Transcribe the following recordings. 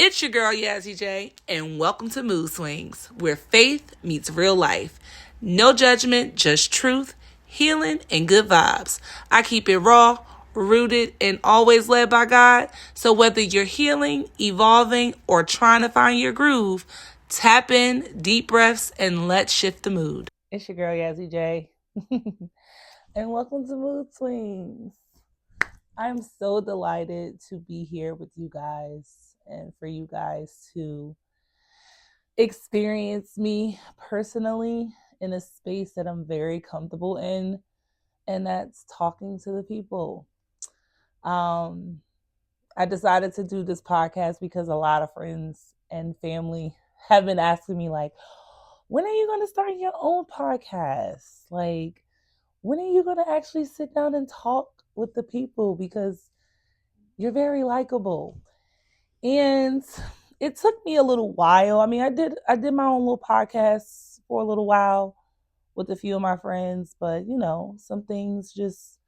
It's your girl Yazzie J, and welcome to Mood Swings, where faith meets real life. No judgment, just truth, healing, and good vibes. I keep it raw, rooted, and always led by God. So whether you're healing, evolving, or trying to find your groove, tap in, deep breaths, and let's shift the mood. It's your girl Yazzie J, and welcome to Mood Swings. I'm so delighted to be here with you guys and for you guys to experience me personally in a space that I'm very comfortable in, and that's talking to the people. Um, I decided to do this podcast because a lot of friends and family have been asking me, like, when are you going to start your own podcast? Like, when are you going to actually sit down and talk with the people? Because you're very likable. And it took me a little while. I mean, I did my own little podcast for a little while with a few of my friends, but some things just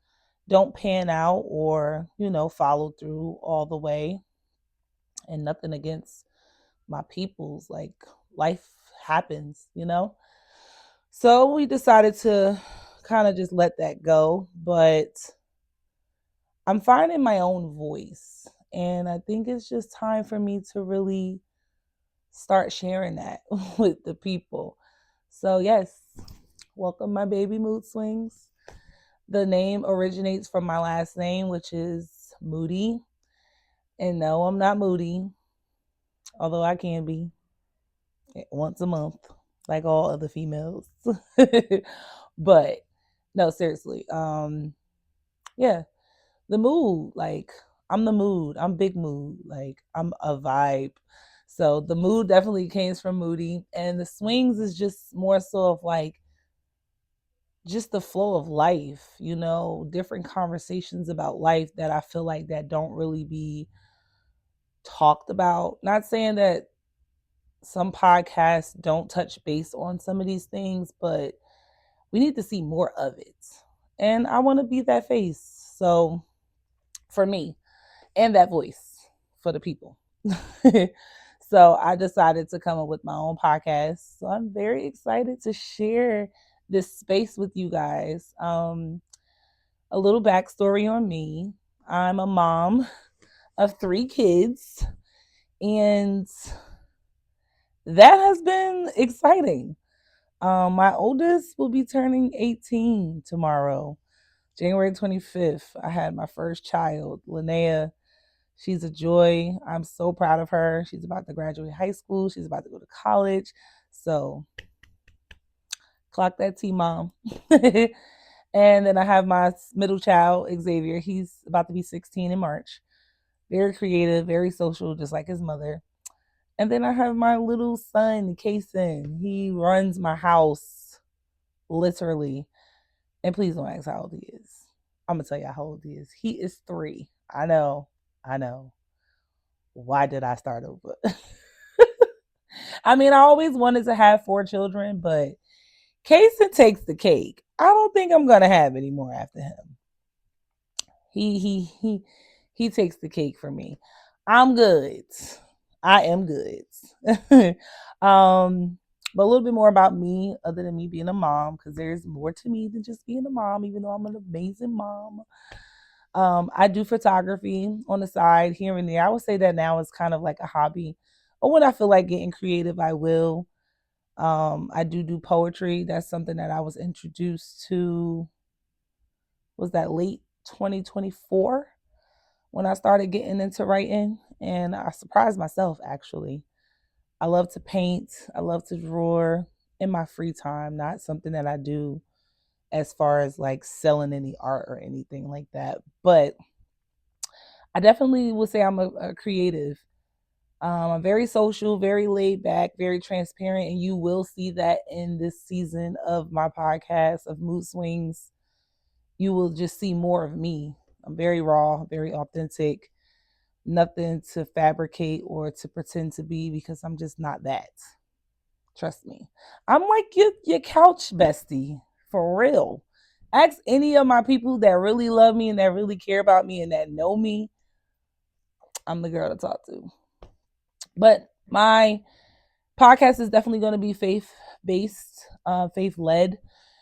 don't pan out or, follow through all the way. And nothing against my peoples. Like, life happens. So we decided to kind of just let that go. But I'm finding my own voice. And I think it's just time for me to really start sharing that with the people. So, yes, welcome my baby Mood Swings. The name originates from my last name, which is Moody. And no, I'm not moody, although I can be once a month, like all other females. But no, seriously. Yeah, the mood, like, I'm the mood. I'm big mood. Like, I'm a vibe. So the mood definitely came from Moody. And the swings is just more so of like just the flow of life, different conversations about life that I feel like that don't really be talked about. Not saying that some podcasts don't touch base on some of these things, but we need to see more of it. And I want to be that face. So for me, and that voice for the people. So I decided to come up with my own podcast. So I'm very excited to share this space with you guys. A little backstory on me. I'm a mom of 3 kids, and that has been exciting. My oldest will be turning 18 tomorrow, January 25th. I had my first child, Linnea. She's a joy. I'm so proud of her. She's about to graduate high school. She's about to go to college. So clock that T, mom. And then I have my middle child, Xavier. He's about to be 16 in March. Very creative, very social, just like his mother. And then I have my little son, Kason. He runs my house, literally. And please don't ask how old he is. I'm going to tell you how old he is. He is 3. I know. Why did I start over? I mean, I always wanted to have 4 children, but Kason takes the cake. I don't think I'm gonna have any more after him. He takes the cake for me. I'm good. I am good. But a little bit more about me, other than me being a mom, because there's more to me than just being a mom, even though I'm an amazing mom. I do photography on the side here and there. I would say that now is kind of like a hobby. Or when I feel like getting creative, I will. I do poetry. That's something that I was introduced to, was that late 2024 when I started getting into writing. And I surprised myself, actually. I love to paint. I love to draw in my free time, not something that I do as far as like selling any art or anything like that. But I definitely would say I'm a creative. I'm very social, very laid back, very transparent, and you will see that in this season of my podcast of Mood Swings. You will just see more of me. I'm very raw, very authentic, nothing to fabricate or to pretend to be, because I'm just not that. Trust me. I'm like your couch bestie, for real. Ask any of my people that really love me and that really care about me and that know me. I'm the girl to talk to. But my podcast is definitely going to be faith based, faith led.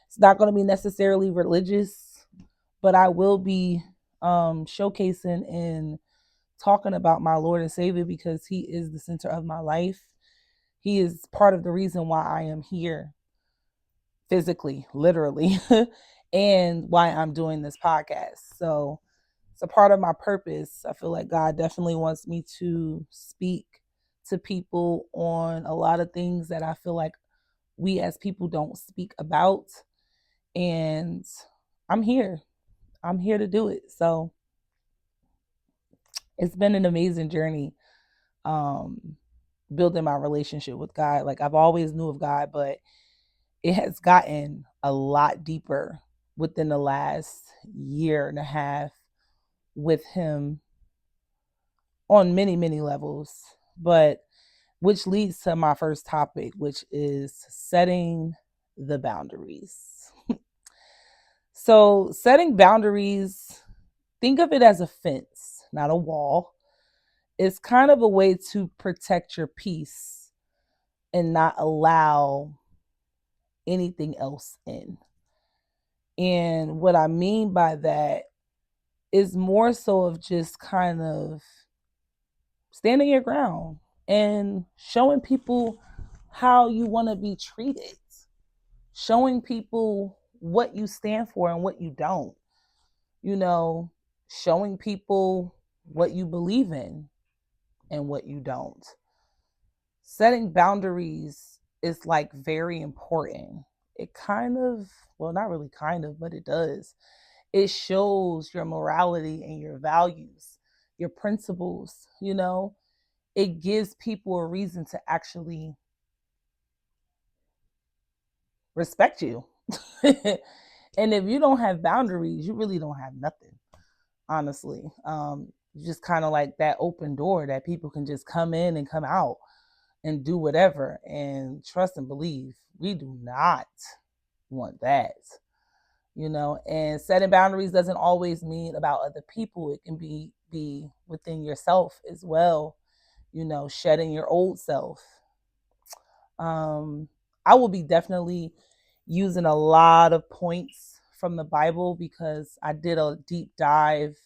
It's not going to be necessarily religious, but I will be showcasing and talking about my Lord and Savior because He is the center of my life. He is part of the reason why I am here physically, literally, and why I'm doing this podcast. So it's a part of my purpose. I feel like God definitely wants me to speak to people on a lot of things that I feel like we as people don't speak about. And I'm here. I'm here to do it. So it's been an amazing journey, um, building my relationship with God. Like I've always knew of God, but it has gotten a lot deeper within the last year and a half with Him on many, many levels. But which leads to my first topic, which is setting the boundaries. So, setting boundaries, think of it as a fence, not a wall. It's kind of a way to protect your peace and not allow anything else in. And what I mean by that is more so of just kind of standing your ground and showing people how you want to be treated, showing people what you stand for and what you don't, you know, showing people what you believe in and what you don't. Setting boundaries is like very important. It kind of, well, not really kind of, but it does. It shows your morality and your values, your principles, you know. It gives people a reason to actually respect you. And if you don't have boundaries, you really don't have nothing, honestly. Just kind of like that open door that people can just come in and come out and do whatever. And trust and believe, we do not want that, you know. And setting boundaries doesn't always mean about other people. It can be within yourself as well, you know, shedding your old self. um I will be definitely using a lot of points from the Bible because I did a deep dive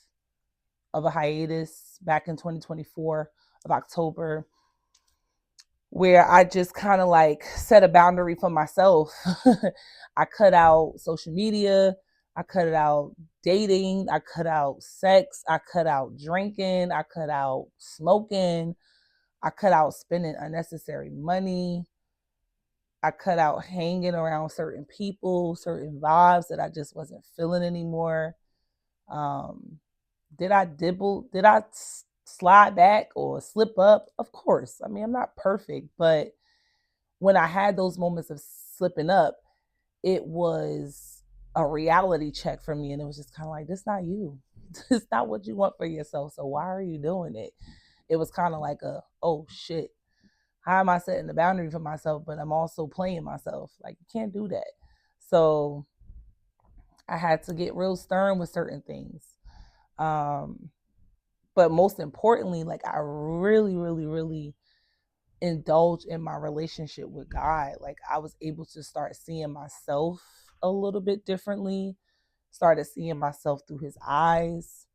of a hiatus back in 2024 of October, where I just kind of like set a boundary for myself. I cut out social media, I cut it out dating, I cut out sex, I cut out drinking, I cut out smoking, I cut out spending unnecessary money. I cut out hanging around certain people, certain vibes that I just wasn't feeling anymore. Um, did I dibble? Did I slide back or slip up? Of course. I mean, I'm not perfect, but when I had those moments of slipping up, it was a reality check for me. And it was just kind of like, this not you. This not what you want for yourself. So why are you doing it? It was kind of like oh shit, how am I setting the boundary for myself, but I'm also playing myself? Like, you can't do that. So I had to get real stern with certain things. Um, but most importantly, like I really, really, really indulge in my relationship with God. Like I was able to start seeing myself a little bit differently, started seeing myself through his eyes.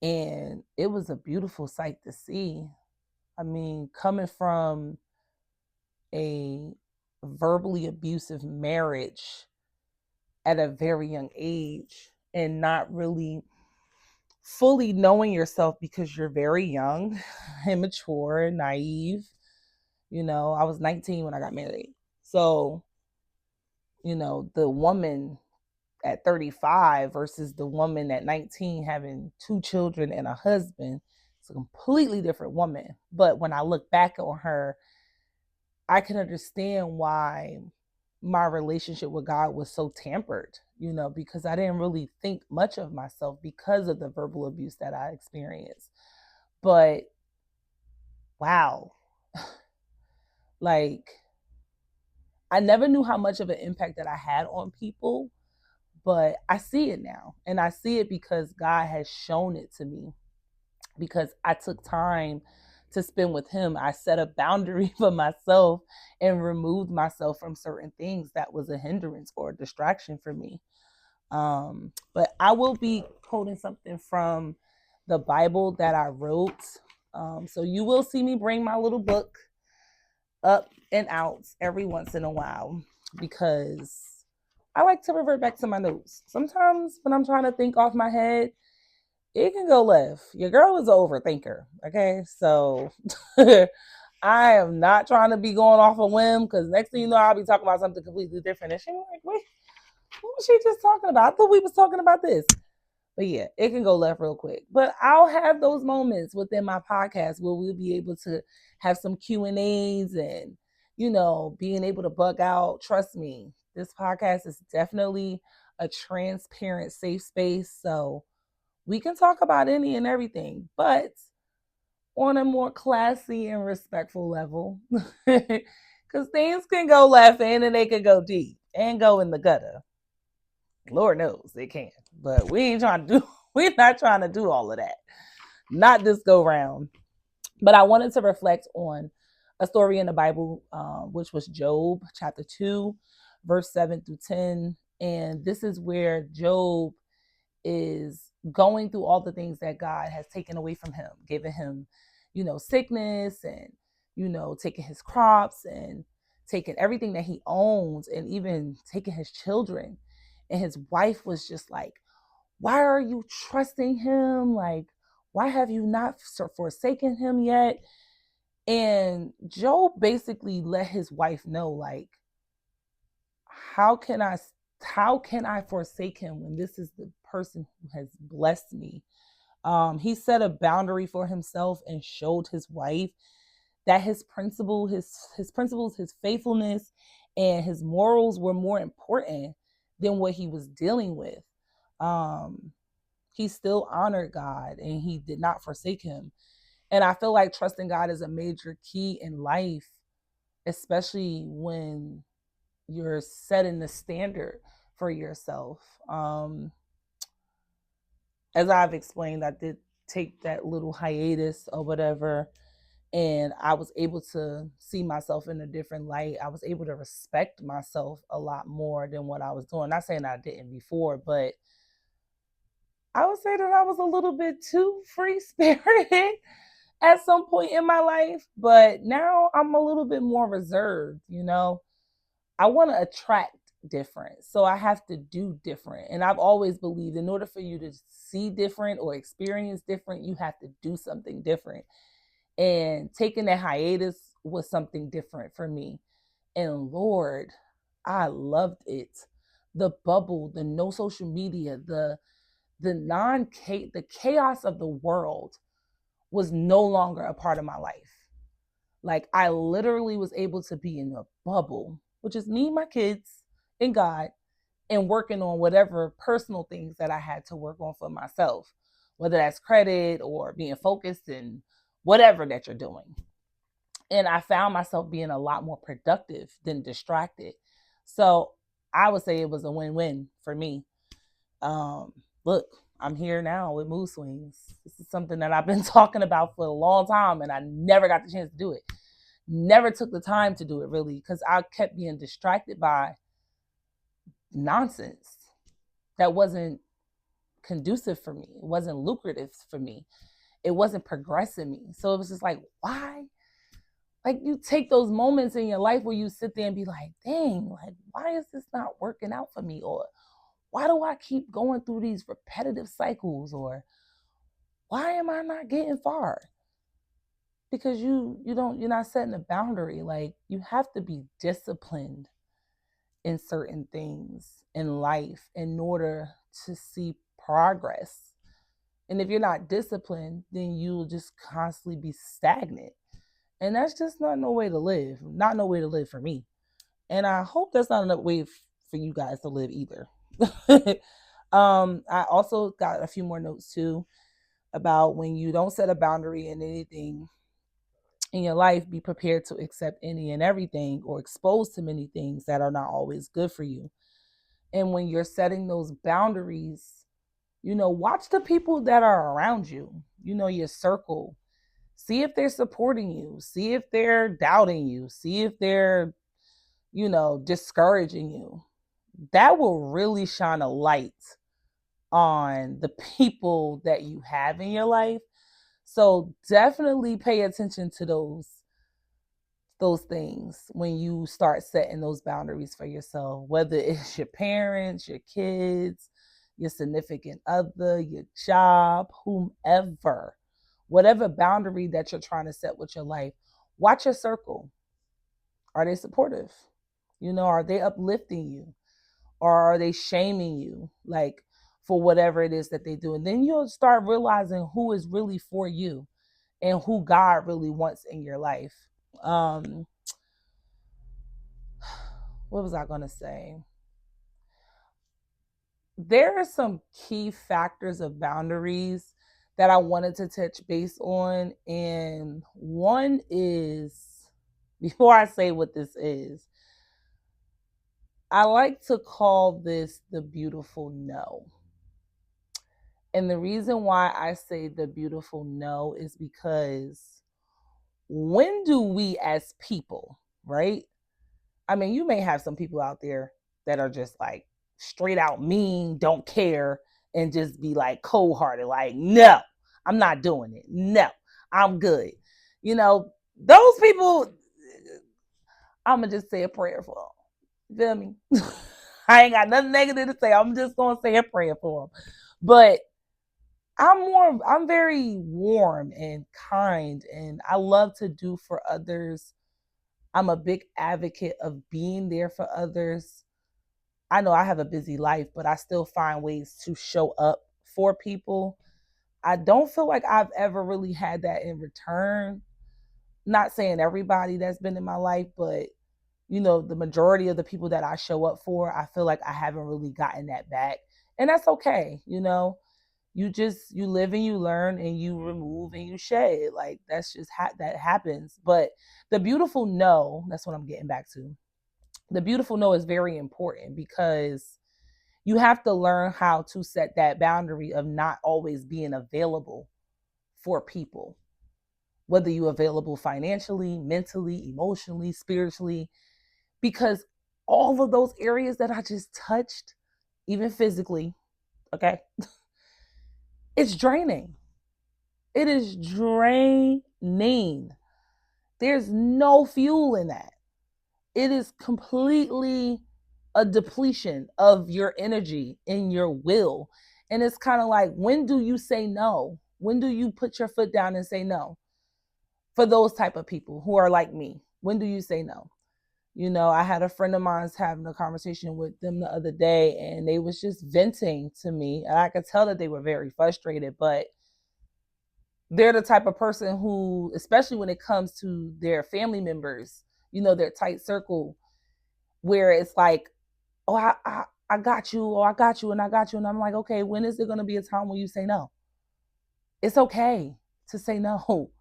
And it was a beautiful sight to see. I mean, coming from a verbally abusive marriage at a very young age and not really fully knowing yourself because you're very young, immature, naive. You know, I was 19 when I got married. So, you know, the woman at 35 versus the woman at 19 having two children and a husband, it's a completely different woman. But when I look back on her, I can understand why my relationship with God was so tampered, you know, because I didn't really think much of myself because of the verbal abuse that I experienced. But wow, like I never knew how much of an impact that I had on people, but I see it now. And I see it because God has shown it to me because I took time to spend with him. I set a boundary for myself and removed myself from certain things that was a hindrance or a distraction for me. But I will be quoting something from the Bible that I wrote. So you will see me bring my little book up and out every once in a while because I like to revert back to my notes. Sometimes when I'm trying to think off my head, it can go left. Your girl is an overthinker. Okay. So I am not trying to be going off a whim because next thing you know, I'll be talking about something completely different. And she's like, wait, what was she just talking about? I thought we was talking about this. But yeah, it can go left real quick. But I'll have those moments within my podcast where we'll be able to have some Q&As and, being able to bug out. Trust me, this podcast is definitely a transparent, safe space. So we can talk about any and everything, but on a more classy and respectful level. Because things can go left and then they can go deep and go in the gutter. Lord knows they can. But we're not trying to do all of that. Not this go round. But I wanted to reflect on a story in the Bible, which was Job chapter 2, verse 7 through 10. And this is where Job is going through all the things that God has taken away from him, giving him, sickness and, taking his crops and taking everything that he owns and even taking his children. And his wife was just like, why are you trusting him? Like, why have you not forsaken him yet? And Job basically let his wife know, like, how can I forsake him when this is the person who has blessed me? He set a boundary for himself and showed his wife that his principles, his faithfulness, and his morals were more important than what he was dealing with. He still honored God and he did not forsake him. And I feel like trusting God is a major key in life, especially when you're setting the standard for yourself. As I've explained, I did take that little hiatus or whatever, and I was able to see myself in a different light. I was able to respect myself a lot more than what I was doing. Not saying I didn't before, but I would say that I was a little bit too free spirited at some point in my life, but now I'm a little bit more reserved. I want to attract different. So I have to do different. And I've always believed in order for you to see different or experience different, you have to do something different. And taking that hiatus was something different for me. And Lord, I loved it. The bubble, the no social media, the chaos of the world was no longer a part of my life. Like I literally was able to be in a bubble, which is me, my kids, and God, and working on whatever personal things that I had to work on for myself, whether that's credit or being focused and whatever that you're doing. And I found myself being a lot more productive than distracted. So I would say it was a win-win for me. Um, Look, I'm here now with mood swings. This is something that I've been talking about for a long time, and I never got the chance to do it. Never took the time to do it really because I kept being distracted by nonsense that wasn't conducive for me. It wasn't lucrative for me. It wasn't progressing me. So it was just like, why? Like you take those moments in your life where you sit there and be like, dang, like, why is this not working out for me? Or why do I keep going through these repetitive cycles? Or why am I not getting far? Because you're not setting a boundary. Like you have to be disciplined in certain things in life in order to see progress. And if you're not disciplined, then you'll just constantly be stagnant. And that's just not no way to live. Not no way to live for me. And I hope that's not enough way for you guys to live either. I also got a few more notes too about when you don't set a boundary in anything in your life, be prepared to accept any and everything or exposed to many things that are not always good for you. And when you're setting those boundaries, watch the people that are around you, your circle. See if they're supporting you. See if they're doubting you. See if they're, discouraging you. That will really shine a light on the people that you have in your life. So definitely pay attention to those things when you start setting those boundaries for yourself, whether it's your parents, your kids, your significant other, your job, whomever, whatever boundary that you're trying to set with your life. Watch your circle. Are they supportive? Are they uplifting you, or are they shaming you, like, for whatever it is that they do? And then you'll start realizing who is really for you and who God really wants in your life. um what was I going to say? There are some key factors of boundaries that I wanted to touch base on. And one is, before I say what this is, I like to call this the beautiful no. And the reason why I say the beautiful no is because when do we as people, right? I mean, you may have some people out there that are just like straight out mean, don't care, and just be like cold hearted, like, no, I'm not doing it. No, I'm good. Those people, I'm going to just say a prayer for them. You feel me? I ain't got nothing negative to say. I'm just going to say a prayer for them. But I'm very warm and kind, and I love to do for others. I'm a big advocate of being there for others. I know I have a busy life, but I still find ways to show up for people. I don't feel like I've ever really had that in return. Not saying everybody that's been in my life, but the majority of the people that I show up for, I feel like I haven't really gotten that back. And that's okay. You live and you learn and you remove and you shed. Like, that's just that happens. But the beautiful no, that's what I'm getting back to. The beautiful no is very important because you have to learn how to set that boundary of not always being available for people, whether you're available financially, mentally, emotionally, spiritually, because all of those areas that I just touched, even physically, okay, it's draining. It is draining. There's no fuel in that. It is completely a depletion of your energy and your will. And it's kind of like, when do you say no? When do you put your foot down and say no? For those type of people who are like me, when do you say no? I had a friend of mine's having a conversation with them the other day, and they was just venting to me, and I could tell that they were very frustrated. But they're the type of person who, especially when it comes to their family members, their tight circle, where it's like, oh, I got you, or I got you, and I got you. And I'm like, okay, when is there going to be a time when you say no? It's okay to say no.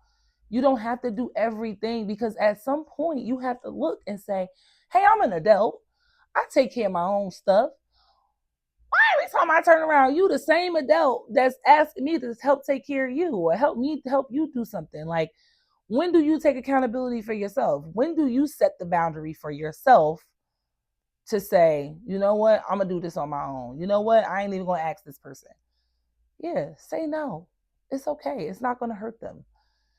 You don't have to do everything, because at some point you have to look and say, hey, I'm an adult. I take care of my own stuff. Why every time I turn around, you the same adult that's asking me to help take care of you or help me to help you do something? Like, when do you take accountability for yourself? When do you set the boundary for yourself to say, you know what, I'm gonna do this on my own? You know what, I ain't even gonna ask this person. Yeah, say no. It's okay. It's not gonna hurt them.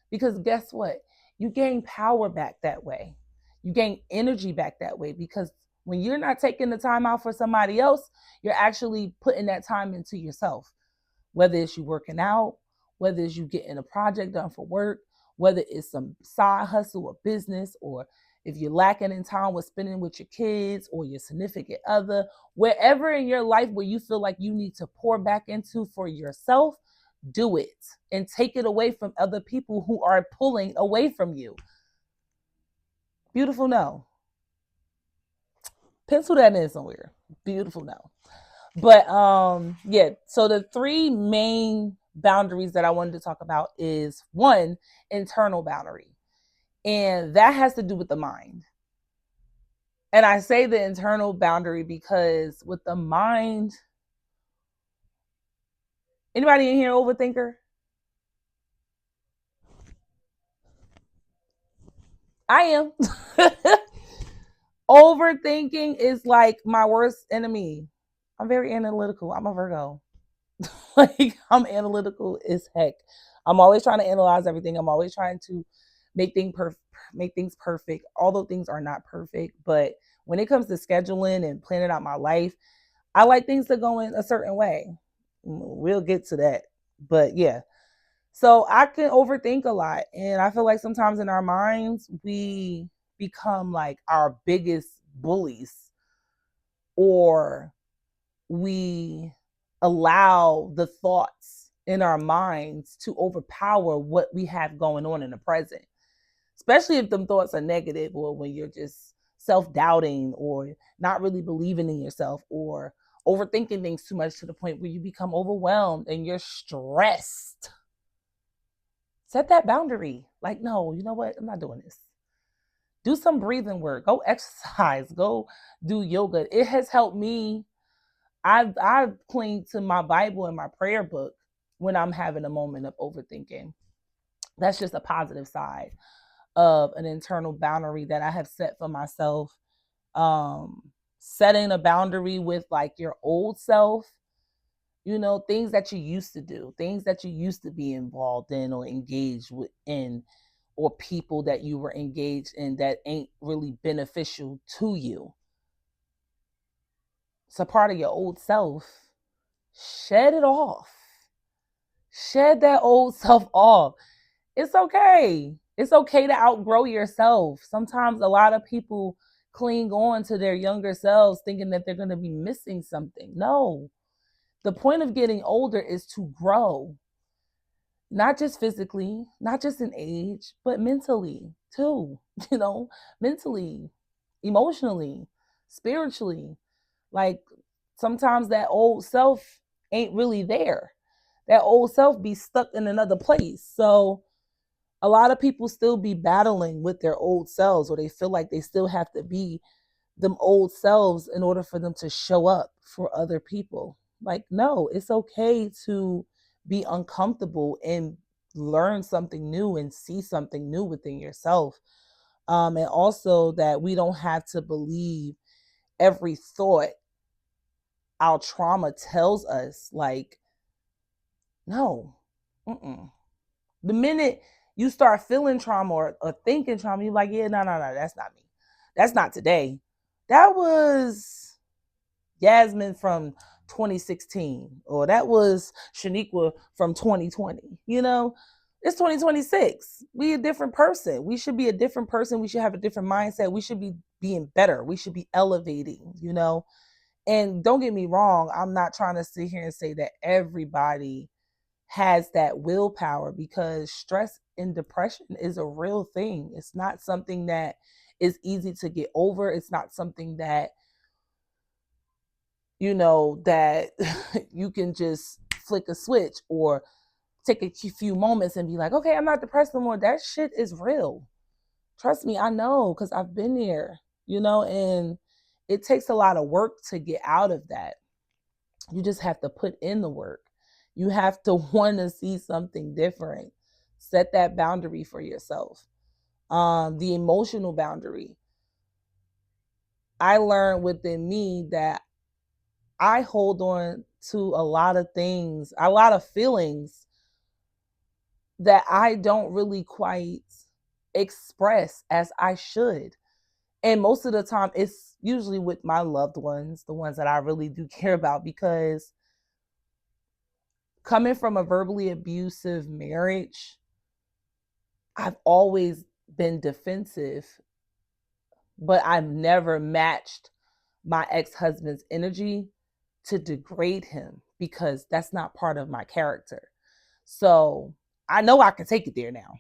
Because guess what? You gain power back that way. You gain energy back that way, because when you're not taking the time out for somebody else, you're actually putting that time into yourself. Whether it's you working out, whether it's you getting a project done for work, whether it's some side hustle or business, or if you're lacking in time with spending with your kids or your significant other, wherever in your life where you feel like you need to pour back into for yourself, do it and take it away from other people who are pulling away from you. Beautiful no. Pencil that in somewhere. Beautiful no. But yeah, so the three main boundaries that I wanted to talk about is, one, internal boundary. And that has to do with the mind. And I say the internal boundary because with the mind, anybody in here overthinker? I am. Overthinking is like my worst enemy. I'm very analytical. I'm a Virgo. Like I'm analytical as heck. I'm always trying to analyze everything. I'm always trying to make things make things perfect. Although things are not perfect, but when it comes to scheduling and planning out my life, I like things to go in a certain way. We'll get to that. But yeah. So I can overthink a lot. And I feel like sometimes in our minds, we become like our biggest bullies, or we allow the thoughts in our minds to overpower what we have going on in the present, especially if them thoughts are negative, or when you're just self-doubting or not really believing in yourself, or overthinking things too much to the point where you become overwhelmed and you're stressed. Set that boundary. Like, no, you know what? I'm not doing this. Do some breathing work. Go exercise. Go do yoga. It has helped me. I've clinged to my Bible and my prayer book when I'm having a moment of overthinking. That's just a positive side of an internal boundary that I have set for myself. Setting a boundary with like your old self, things that you used to do, things that you used to be involved in or engaged in, or people that you were engaged in that ain't really beneficial to you. It's a part of your old self. Shed it off. Shed that old self off. It's okay. It's okay to outgrow yourself. Sometimes a lot of people cling on to their younger selves thinking that they're going to be missing something. No. The point of getting older is to grow, not just physically, not just in age, but mentally too, you know, mentally, emotionally, spiritually. Like sometimes that old self ain't really there. That old self be stuck in another place. So a lot of people still be battling with their old selves, or they feel like they still have to be them old selves in order for them to show up for other people. Like, no, it's okay to be uncomfortable and learn something new and see something new within yourself. And also that we don't have to believe every thought our trauma tells us. Like, no. Mm-mm. The minute you start feeling trauma or thinking trauma, you're like, yeah, no, that's not me. That's not today. That was Yasmin from 2016, or that was Shaniqua from 2020. It's 2026. We a different person. We should be a different person. We should have a different mindset. We should be being better. We should be elevating. And don't get me wrong, I'm not trying to sit here and say that everybody has that willpower, because stress and depression is a real thing. It's not something that is easy to get over. It's not something that that you can just flick a switch or take a few moments and be like, okay, I'm not depressed no more. That shit is real. Trust me, I know, because I've been there, and it takes a lot of work to get out of that. You just have to put in the work. You have to want to see something different. Set that boundary for yourself. The emotional boundary. I learned within me that I hold on to a lot of things, a lot of feelings that I don't really quite express as I should. And most of the time, it's usually with my loved ones, the ones that I really do care about, because coming from a verbally abusive marriage, I've always been defensive, but I've never matched my ex-husband's energy to degrade him, because that's not part of my character. So I know I can take it there now.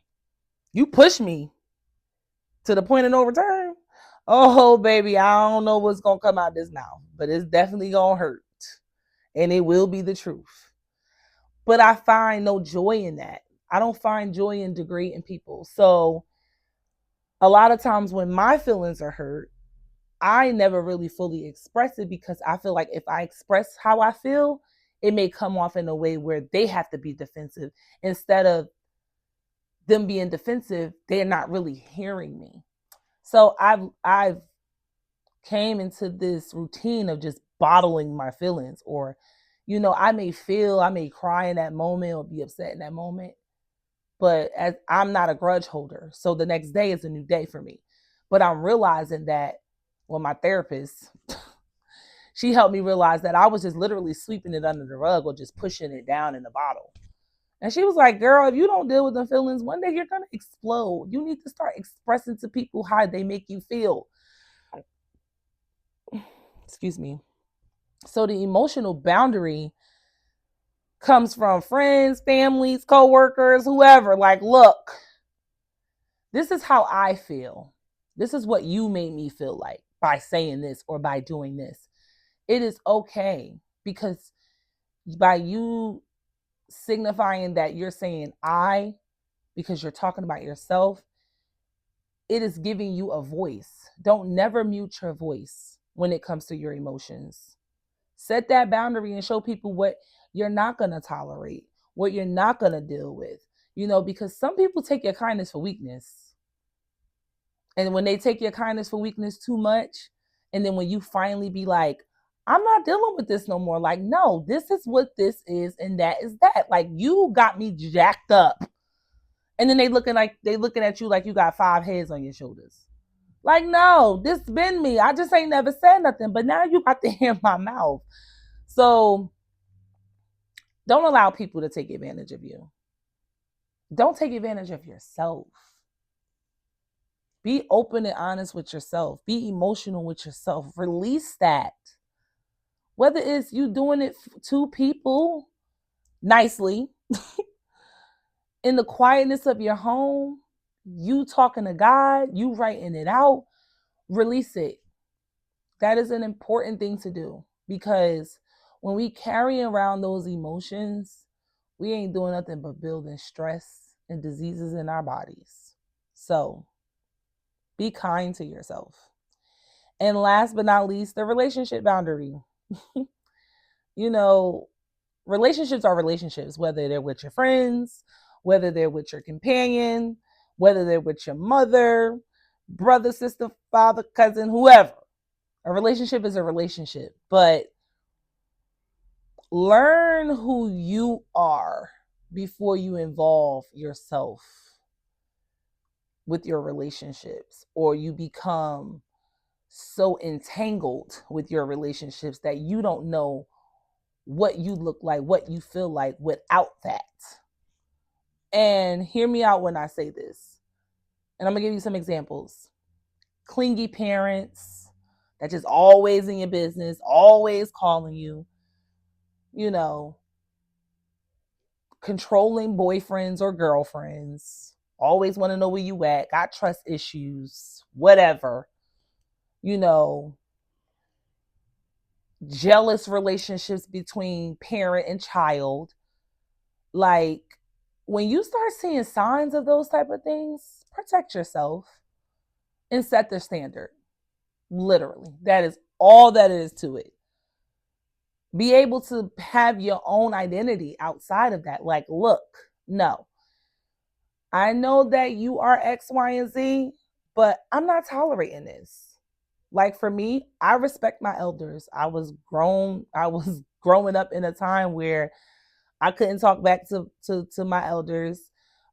You push me to the point of no return. Oh, baby, I don't know what's going to come out this mouth, but it's definitely going to hurt. And it will be the truth. But I find no joy in that. I don't find joy in degrading people. So a lot of times when my feelings are hurt, I never really fully express it, because I feel like if I express how I feel, it may come off in a way where they have to be defensive. Instead of them being defensive, they're not really hearing me. So I've came into this routine of just bottling my feelings, or I may cry in that moment or be upset in that moment, but as I'm not a grudge holder, so the next day is a new day for me. But I'm realizing that, well, my therapist, she helped me realize that I was just literally sweeping it under the rug or just pushing it down in the bottle. And she was like, girl, if you don't deal with the feelings, one day you're going to explode. You need to start expressing to people how they make you feel. Excuse me. So the emotional boundary comes from friends, families, coworkers, whoever. Like, look, this is how I feel. This is what you made me feel like by saying this or by doing this. It is okay, because by you signifying that you're saying I, because you're talking about yourself, it is giving you a voice. Don't never mute your voice when it comes to your emotions. Set that boundary and show people what you're not going to tolerate, what you're not going to deal with. Because some people take your kindness for weakness. And when they take your kindness for weakness too much, and then when you finally be like, I'm not dealing with this no more. Like, no, this is what this is, and that is that. Like, you got me jacked up. And then they looking at you like you got 5 heads on your shoulders. Like, no, this been me. I just ain't never said nothing. But now you got to hear my mouth. So don't allow people to take advantage of you. Don't take advantage of yourself. Be open and honest with yourself. Be emotional with yourself. Release that. Whether it's you doing it to people nicely, in the quietness of your home, you talking to God, you writing it out, release it. That is an important thing to do, because when we carry around those emotions, we ain't doing nothing but building stress and diseases in our bodies. So be kind to yourself. And last but not least, the relationship boundary. you know, Relationships are relationships, whether they're with your friends, whether they're with your companion, whether they're with your mother, brother, sister, father, cousin, whoever. A relationship is a relationship, but learn who you are before you involve yourself with your relationships, or you become so entangled with your relationships that you don't know what you look like, what you feel like without that. And hear me out when I say this. And I'm going to give you some examples. Clingy parents that just always in your business, always calling you, you know, controlling boyfriends or girlfriends, always want to know where you at, got trust issues, whatever, you know, jealous relationships between parent and child. Like, when you start seeing signs of those type of things, protect yourself and set the standard. Literally, that is all that is to it. Be able to have your own identity outside of that. Like, look, no, I know that you are X, Y, and Z, but I'm not tolerating this. Like, for me, I respect my elders. I was growing up in a time where I couldn't talk back to my elders.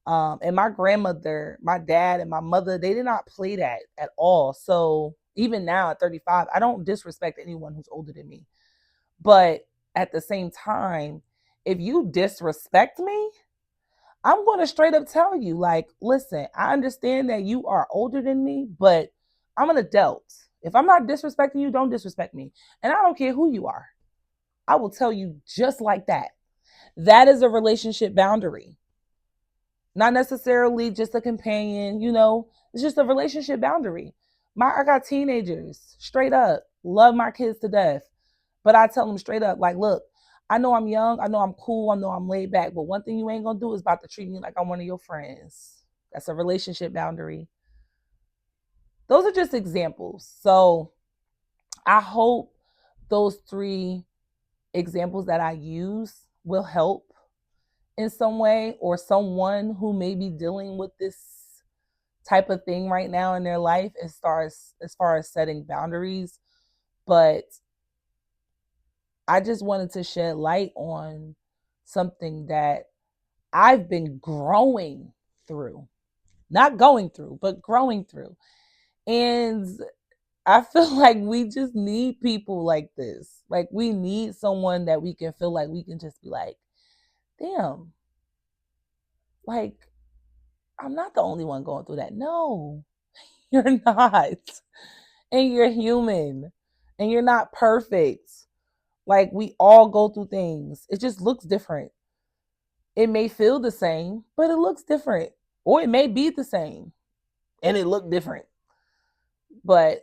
And my grandmother, my dad, and my mother, they did not play that at all. So even now at 35, I don't disrespect anyone who's older than me. But at the same time, if you disrespect me, I'm going to straight up tell you, like, listen, I understand that you are older than me, but I'm an adult. If I'm not disrespecting you, don't disrespect me. And I don't care who you are. I will tell you just like that. That is a relationship boundary. Not necessarily just a companion, it's just a relationship boundary. I got teenagers, straight up, love my kids to death. But I tell them straight up, like, look, I know I'm young, I know I'm cool, I know I'm laid back, but one thing you ain't gonna do is about to treat me like I'm one of your friends. That's a relationship boundary. Those are just examples. So I hope those 3 examples that I use will help in some way, or someone who may be dealing with this type of thing right now in their life as far as setting boundaries. But I just wanted to shed light on something that I've been growing through, not going through, but growing through. And I feel like we just need people like this. Like, we need someone that we can feel like we can just be like, damn, like, I'm not the only one going through that. No, you're not. And you're human. And you're not perfect. Like, we all go through things. It just looks different. It may feel the same, but it looks different. Or it may be the same and it look different. But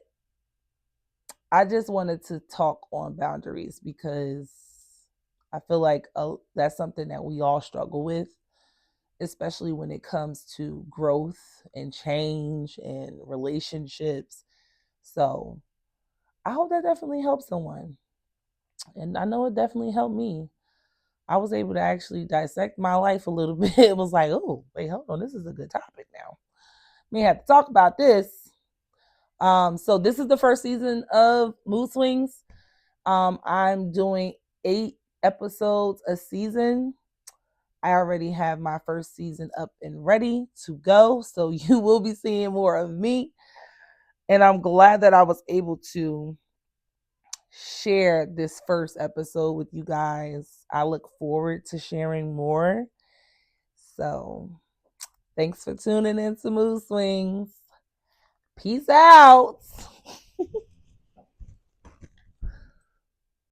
I just wanted to talk on boundaries because I feel like that's something that we all struggle with, especially when it comes to growth and change and relationships. So I hope that definitely helps someone. And I know it definitely helped me. I was able to actually dissect my life a little bit. It was like, oh, wait, hold on. This is a good topic now. We have to talk about this. So this is the first season of Mood Swings. I'm doing 8 episodes a season. I already have my first season up and ready to go. So you will be seeing more of me. And I'm glad that I was able to share this first episode with you guys. I look forward to sharing more. So thanks for tuning in to Mood Swings. Peace out.